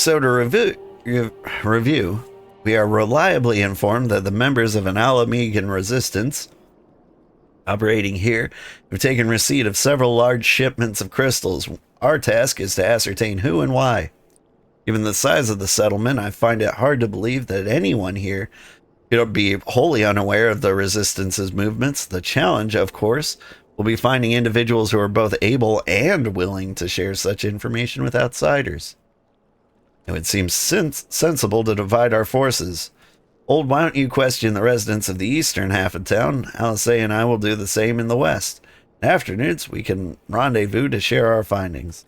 So to review, we are reliably informed that the members of an Alamegan resistance operating here have taken receipt of several large shipments of crystals. Our task is to ascertain who and why. Given the size of the settlement, I find it hard to believe that anyone here could be wholly unaware of the Resistance's movements. The challenge, of course, will be finding individuals who are both able and willing to share such information with outsiders. It would seem sensible to divide our forces. Old, why don't you question the residents of the eastern half of town? Alice and I will do the same in the west. In afternoons, we can rendezvous to share our findings.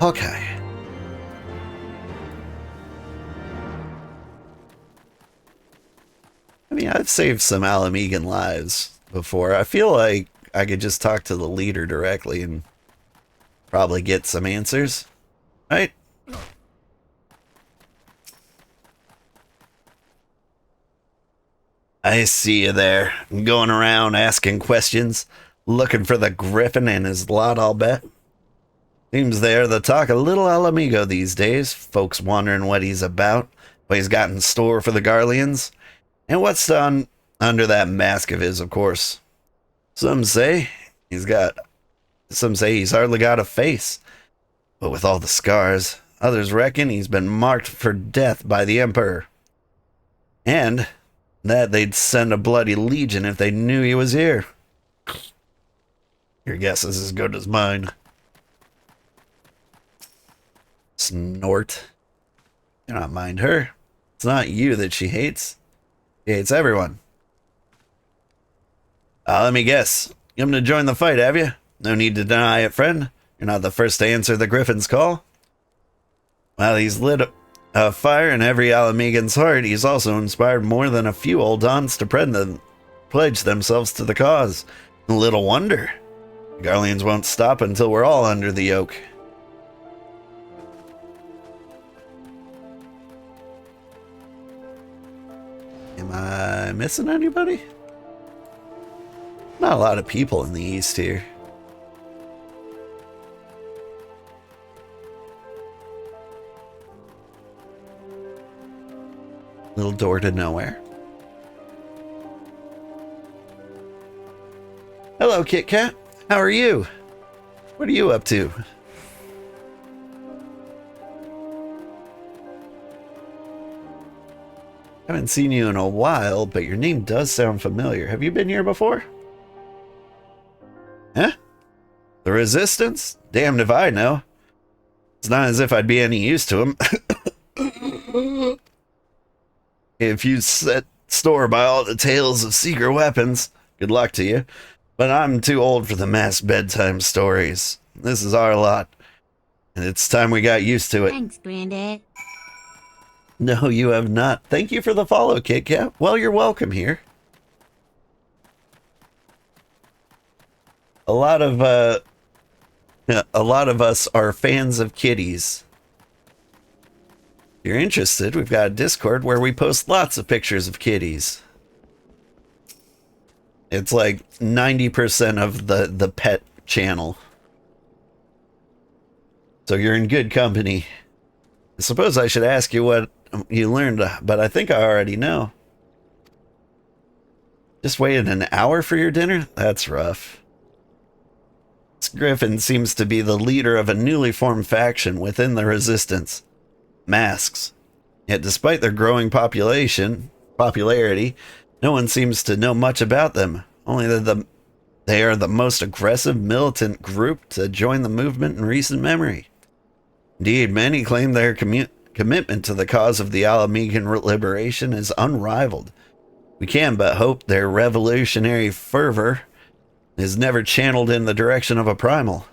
Okay. I mean, I've saved some Alamegan lives before. I feel like I could just talk to the leader directly and probably get some answers. Right? I see you there, going around asking questions, looking for the Griffin and his lot, I'll bet. Seems they're the talk of little Alamigo these days, folks wondering what he's about, what he's got in store for the Garleans, and what's done under that mask of his, of course. Some say he's hardly got a face, but with all the scars, others reckon he's been marked for death by the Emperor. And that they'd send a bloody legion if they knew he was here. Your guess is as good as mine. Snort. Do not mind her. It's not you that she hates. She hates everyone. Let me guess. You happen to join the fight, have you? No need to deny it, friend. You're not the first to answer the Griffin's call. While he's lit a fire in every Alamegan's heart, he's also inspired more than a few old dons to pledge themselves to the cause. Little wonder. The Garleans won't stop until we're all under the yoke. Am I missing anybody? Not a lot of people in the east here. Little door to nowhere. Hello, Kit Kat. How are you? What are you up to? Haven't seen you in a while, but your name does sound familiar. Have you been here before? Huh? The Resistance? Damned if I know. It's not as if I'd be any use to him. If you set store by all the tales of secret weapons, good luck to you. But I'm too old for the mass bedtime stories. This is our lot. And it's time we got used to it. Thanks, Granddad. No, you have not. Thank you for the follow, Kit Kat. Well, you're welcome here. A lot of us are fans of kitties. If you're interested, we've got a Discord where we post lots of pictures of kitties. It's like 90% of the pet channel. So you're in good company. I suppose I should ask you what you learned, but I think I already know. Just waited an hour for your dinner? That's rough. This Griffin seems to be the leader of a newly formed faction within the Resistance. Masks. Yet despite their growing popularity, no one seems to know much about them. Only that they are the most aggressive militant group to join the movement in recent memory. Indeed, many claim their commitment to the cause of the Alamegan liberation is unrivaled. We can but hope their revolutionary fervor is never channeled in the direction of a primal.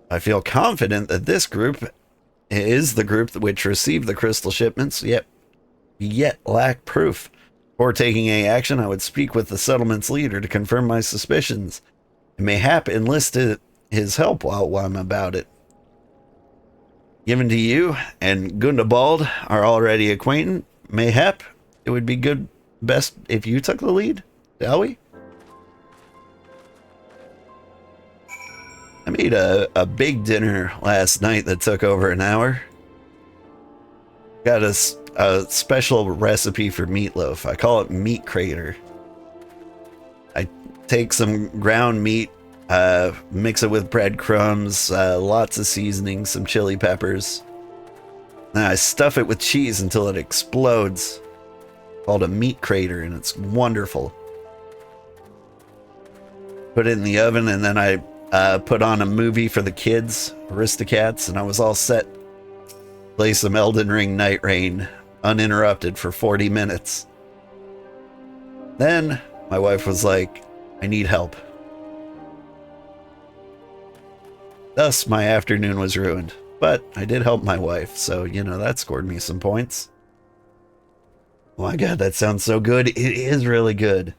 I feel confident that this group is the group which received the crystal shipments, yet lack proof. Before taking any action, I would speak with the settlement's leader to confirm my suspicions, and mayhap enlist his help while I'm about it. Given to you and Gundabald are already acquainted, mayhap it would be best if you took the lead, shall we? I made a big dinner last night that took over an hour. Got a special recipe for meatloaf. I call it meat crater. I take some ground meat, mix it with breadcrumbs, lots of seasoning, some chili peppers. Then I stuff it with cheese until it explodes. Called a meat crater, and it's wonderful. Put it in the oven, and then I put on a movie for the kids, Aristocats, and I was all set. Play some Elden Ring Night Rain, uninterrupted for 40 minutes. Then my wife was like, I need help. Thus, my afternoon was ruined. But I did help my wife, so, you know, that scored me some points. Oh my god, that sounds so good. It is really good.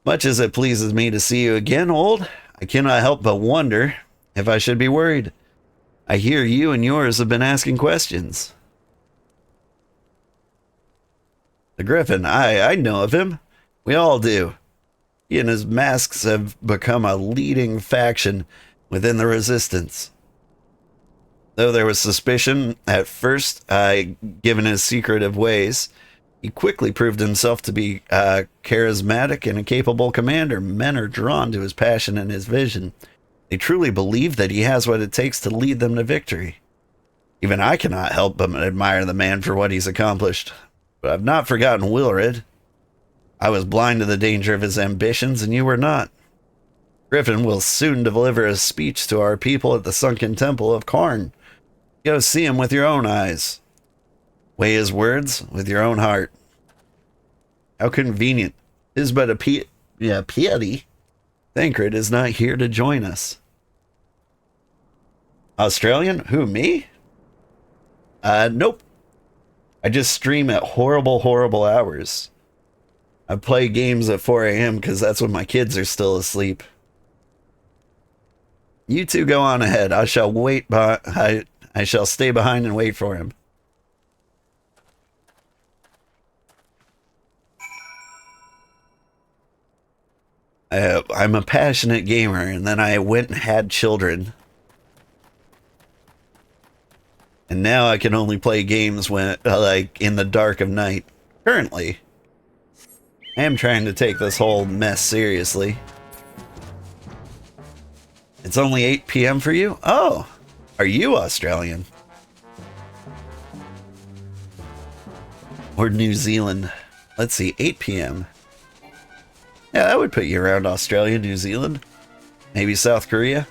Much as it pleases me to see you again, old, I cannot help but wonder if I should be worried. I hear you and yours have been asking questions. The Griffin, I know of him. We all do. He and his masks have become a leading faction within the Resistance. Though there was suspicion at first, given his secretive ways, he quickly proved himself to be charismatic and a capable commander. Men are drawn to his passion and his vision. They truly believe that he has what it takes to lead them to victory. Even I cannot help but admire the man for what he's accomplished. But I've not forgotten Wilred. I was blind to the danger of his ambitions, and you were not. Griffin will soon deliver a speech to our people at the sunken temple of Karn. Go see him with your own eyes. Weigh his words with your own heart. How convenient. 'Tis but a piety. Thancred is not here to join us. Australian? Who, me? Nope. I just stream at horrible hours. I play games at 4 a.m. because that's when my kids are still asleep. You two go on ahead. I shall wait. I shall stay behind and wait for him. I'm a passionate gamer, and then I went and had children. And now I can only play games when, like, in the dark of night. Currently. I am trying to take this whole mess seriously. It's only 8 p.m. for you? Oh, are you Australian? Or New Zealand? Let's see, 8 p.m. Yeah, that would put you around Australia, New Zealand. Maybe South Korea.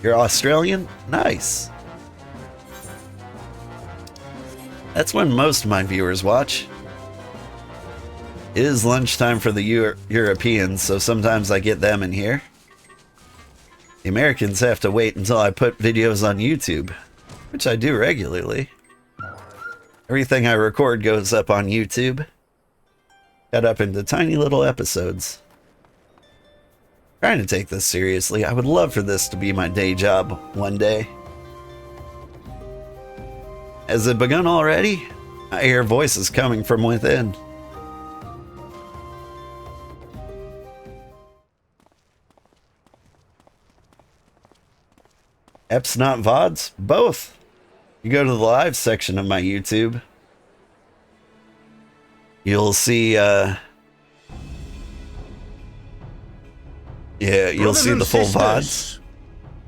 You're Australian? Nice. That's when most of my viewers watch. It is lunchtime for the Europeans, so sometimes I get them in here. The Americans have to wait until I put videos on YouTube, which I do regularly. Everything I record goes up on YouTube. Cut up into tiny little episodes. Trying to take this seriously. I would love for this to be my day job one day. Has it begun already? I hear voices coming from within. Eps not VODs? Both. You go to the live section of my YouTube. You'll see, you'll see the full VODs.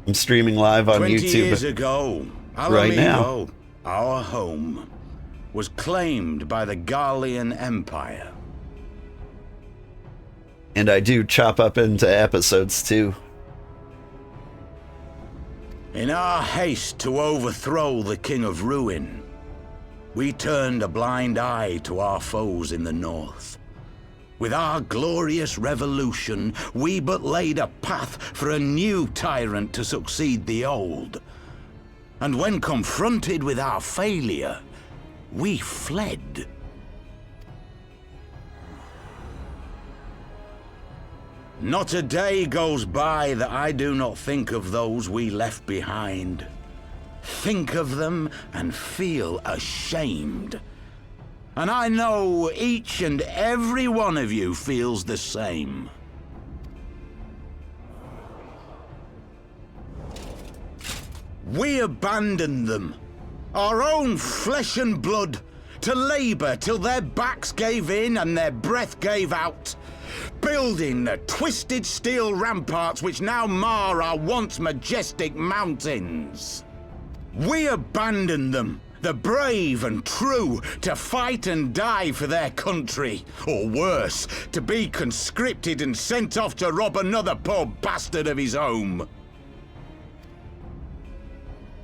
I'm streaming live on 20 YouTube years ago, right now. Our home was claimed by the Garlean Empire. And I do chop up into episodes too. In our haste to overthrow the King of Ruin, we turned a blind eye to our foes in the north. With our glorious revolution, we but laid a path for a new tyrant to succeed the old. And when confronted with our failure, we fled. Not a day goes by that I do not think of those we left behind. Think of them and feel ashamed. And I know each and every one of you feels the same. We abandoned them, our own flesh and blood, to labor till their backs gave in and their breath gave out, building the twisted steel ramparts which now mar our once majestic mountains. We abandoned them, the brave and true, to fight and die for their country, or worse, to be conscripted and sent off to rob another poor bastard of his home.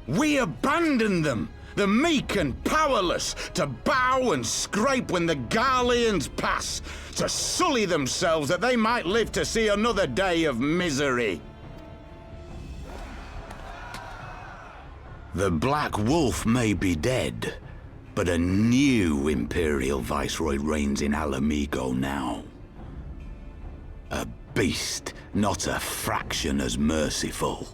We abandoned them, the meek and powerless, to bow and scrape when the Garleans pass, to sully themselves that they might live to see another day of misery. The Black Wolf may be dead, but a new Imperial Viceroy reigns in Alamigo now. A beast, not a fraction as merciful.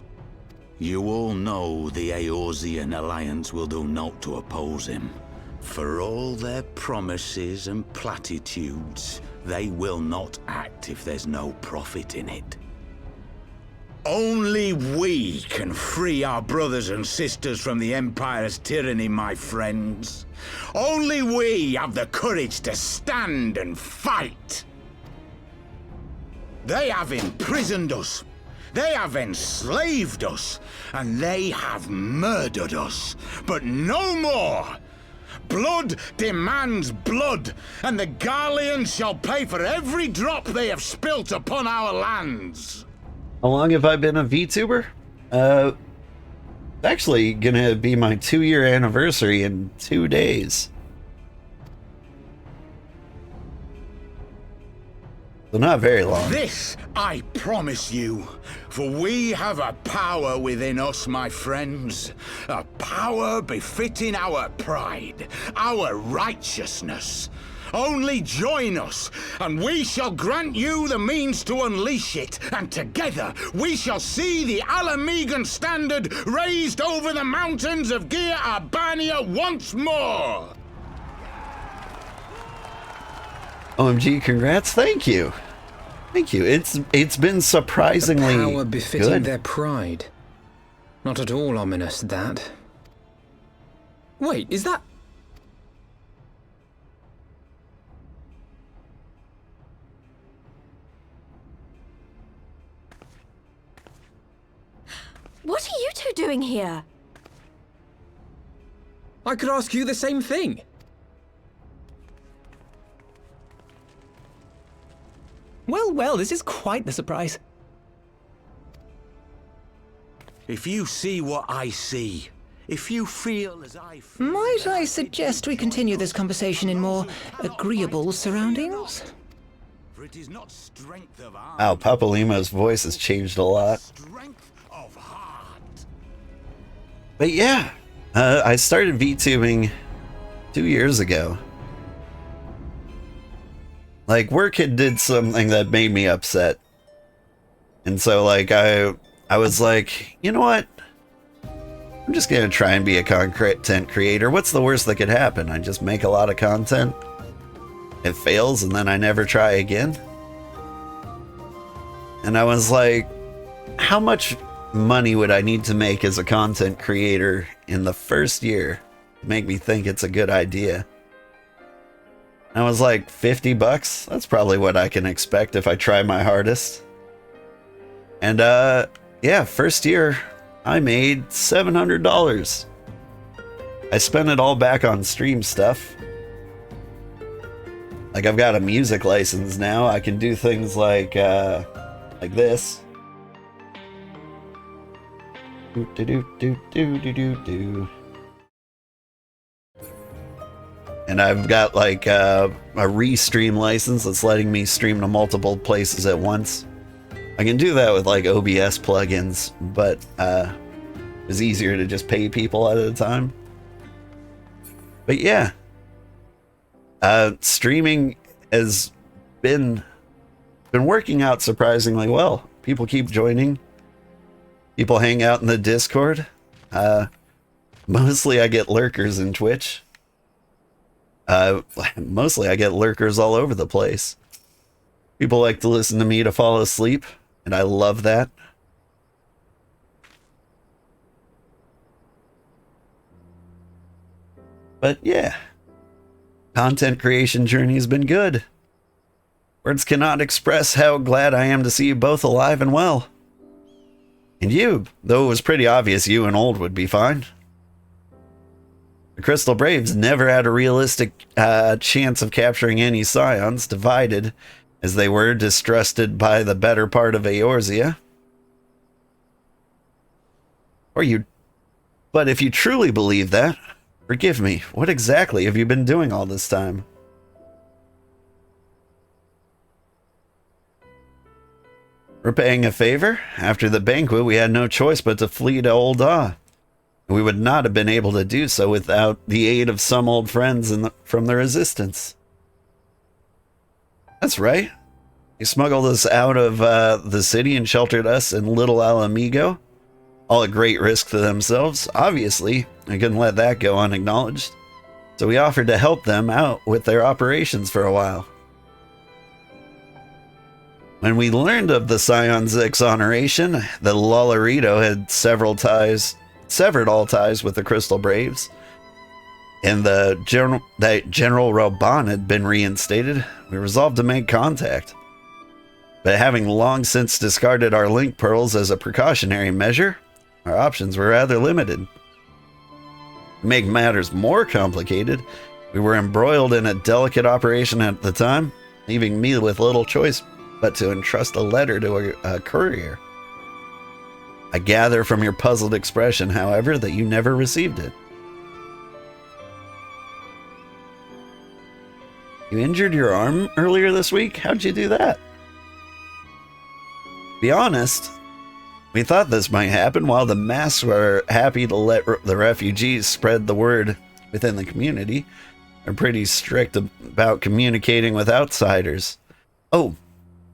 You all know the Eorzean Alliance will do naught to oppose him. For all their promises and platitudes, they will not act if there's no profit in it. Only we can free our brothers and sisters from the Empire's tyranny, my friends. Only we have the courage to stand and fight. They have imprisoned us. They have enslaved us. And they have murdered us. But no more! Blood demands blood, and the Garleans shall pay for every drop they have spilt upon our lands. How long have I been a VTuber? It's actually gonna be my 2-year anniversary in 2 days. So not very long. This I promise you, for we have a power within us, my friends. A power befitting our pride, our righteousness. Only join us, and we shall grant you the means to unleash it, and together we shall see the Alamigan standard raised over the mountains of Gia Urbania once more! OMG, congrats, thank you. Thank you. It's been surprisingly a power befitting good. their pride. Not at all ominous, that. Wait, is that... What are you two doing here? I could ask you the same thing. Well, well, this is quite the surprise. If you see what I see, if you feel as I feel... Might I suggest we continue this conversation in more agreeable surroundings? For it is not strength of arm, Wow, Papalymo's voice has changed a lot. strength of heart. But yeah, I started VTubing 2 years ago. Like, work had did something that made me upset. And so, like, I was like, you know what? I'm just gonna try and be a content creator. What's the worst that could happen? I just make a lot of content. It fails, and then I never try again. And I was like, how much money would I need to make as a content creator in the first year to make me think it's a good idea? I was like, $50? That's probably what I can expect if I try my hardest. And yeah, first year I made $700. I spent it all back on stream stuff. Like, I've got a music license now. I can do things like this. Do do do do do do do do. And I've got like a restream license that's letting me stream to multiple places at once. I can do that with like OBS plugins, but it's easier to just pay people at a time. But yeah, streaming has been working out surprisingly well. People keep joining. People hang out in the Discord. Mostly I get lurkers in Twitch. Mostly I get lurkers all over the place. People like to listen to me to fall asleep, and I love that. But yeah, content creation journey has been good. Words cannot express how glad I am to see you both alive and well. And you, though it was pretty obvious you and Old would be fine. The Crystal Braves never had a realistic chance of capturing any scions, divided as they were, distrusted by the better part of Eorzea. But if you truly believe that, forgive me, what exactly have you been doing all this time? Repaying a favor? After the banquet, we had no choice but to flee to Ul'dah. We would not have been able to do so without the aid of some old friends from the Resistance. That's right. You smuggled us out of the city and sheltered us in Little Alamigo, all at great risk to themselves. Obviously, I couldn't let that go unacknowledged, so we offered to help them out with their operations for a while. When we learned of the Scion's exoneration, that Lolorito had severed all ties with the Crystal Braves, and that General Roban had been reinstated, we resolved to make contact. But having long since discarded our link pearls as a precautionary measure, our options were rather limited. To make matters more complicated, we were embroiled in a delicate operation at the time, leaving me with little choice but to entrust a letter to a courier. I gather from your puzzled expression, however, that you never received it. You injured your arm earlier this week? How'd you do that? Be honest, we thought this might happen while the masks were happy to let the refugees spread the word within the community. They're pretty strict about communicating with outsiders. Oh,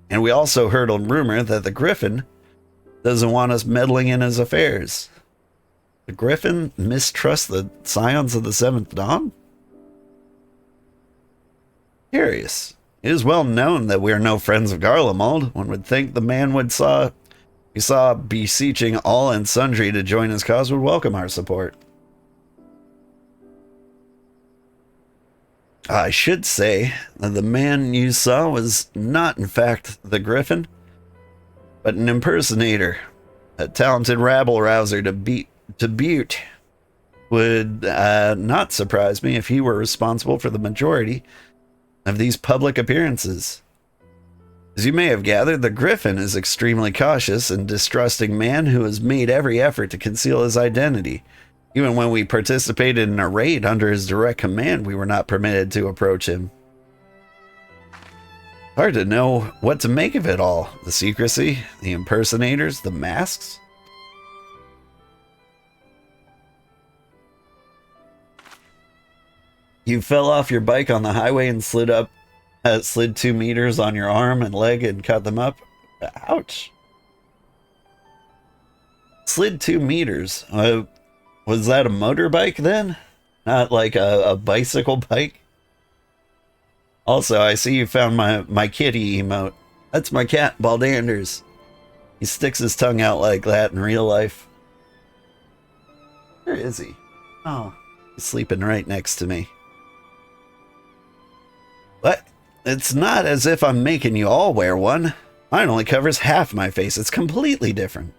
and we also heard a rumor that the Griffin doesn't want us meddling in his affairs. The Griffin mistrusts the Scions of the Seventh Dawn? Curious. It is well known that we are no friends of Garlemald. One would think the man we saw beseeching all and sundry to join his cause would welcome our support. I should say that the man you saw was not in fact the Griffin, but an impersonator, a talented rabble-rouser to boot. Would not surprise me if he were responsible for the majority of these public appearances. As you may have gathered, the Griffin is extremely cautious and distrusting man who has made every effort to conceal his identity. Even when we participated in a raid under his direct command, we were not permitted to approach him. Hard to know what to make of it all. The secrecy, the impersonators, the masks. You fell off your bike on the highway and slid 2 meters on your arm and leg and cut them up. Ouch. Slid 2 meters. Was that a motorbike then? Not like a bicycle bike? Also, I see you found my kitty emote. That's my cat, Baldanders. He sticks his tongue out like that in real life. Where is he? Oh, he's sleeping right next to me. But it's not as if I'm making you all wear one. Mine only covers half my face. It's completely different.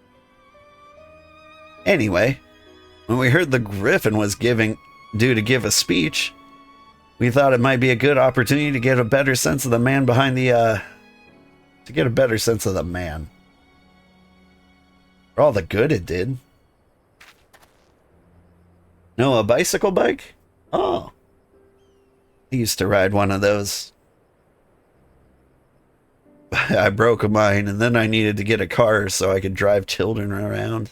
Anyway, when we heard the Griffin was due to give a speech, we thought it might be a good opportunity to get a better sense of the man behind the, For all the good it did. No, a bicycle bike? Oh. I used to ride one of those. I broke mine, and then I needed to get a car so I could drive children around.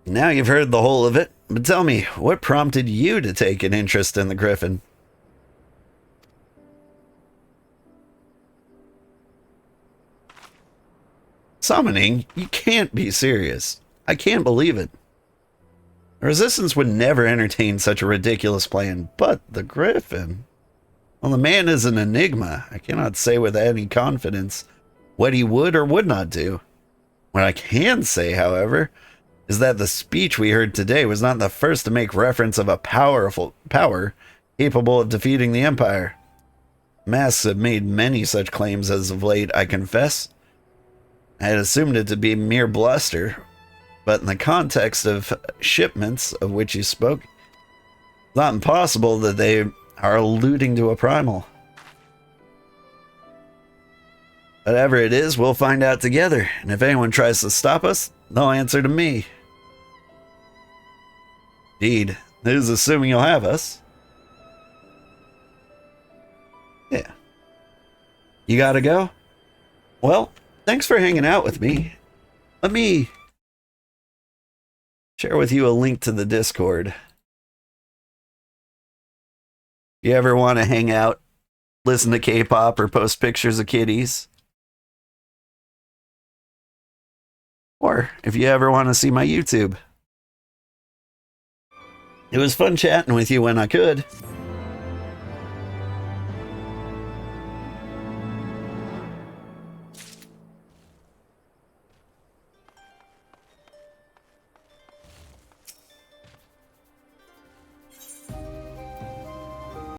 Now you've heard the whole of it, but tell me, what prompted you to take an interest in the Griffin? Summoning? You can't be serious. I can't believe it. The Resistance would never entertain such a ridiculous plan, but the Griffin? Well, the man is an enigma. I cannot say with any confidence what he would or would not do. What I can say, however, is that the speech we heard today was not the first to make reference of a power capable of defeating the Empire. Masks have made many such claims as of late, I confess. I had assumed it to be mere bluster, but in the context of shipments of which you spoke, it's not impossible that they are alluding to a primal. Whatever it is, we'll find out together, and if anyone tries to stop us, they'll answer to me. Indeed, this is assuming you'll have us. Yeah. You gotta go? Well, thanks for hanging out with me. Let me share with you a link to the Discord. If you ever want to hang out, listen to K-pop, or post pictures of kitties. Or if you ever want to see my YouTube. It was fun chatting with you when I could.